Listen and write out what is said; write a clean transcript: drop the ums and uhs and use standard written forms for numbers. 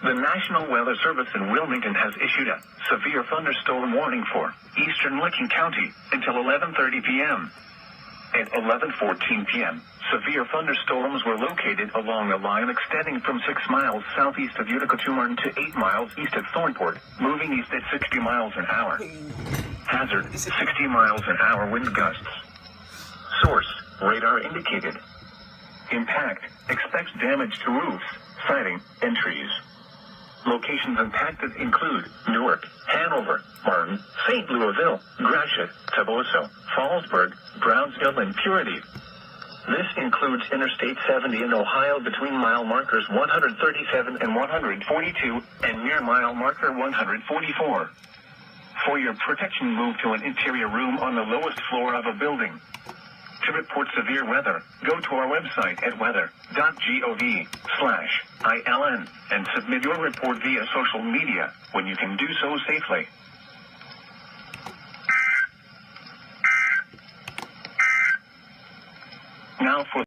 The National Weather Service in Wilmington has issued a severe thunderstorm warning for eastern Licking County until 11:30 p.m. At 11:14 p.m., severe thunderstorms were located along a line extending from 6 miles southeast of Utica to 8 miles east of Thornport, moving east at 60 miles an hour. Hazard, 60 miles an hour wind gusts. Source, radar indicated. Impact, expects damage to roofs, siding, and trees. Locations impacted include Newark, Hanover, Martin, St. Louisville, Gratiot, Toboso, Fallsburg, Brownsville, and Purity. This includes Interstate 70 in Ohio between mile markers 137 and 142 and near mile marker 144. For your protection, move to an interior room on the lowest floor of a building. To report severe weather, go to our website at weather.gov/ILN and submit your report via social media when you can do so safely. Now for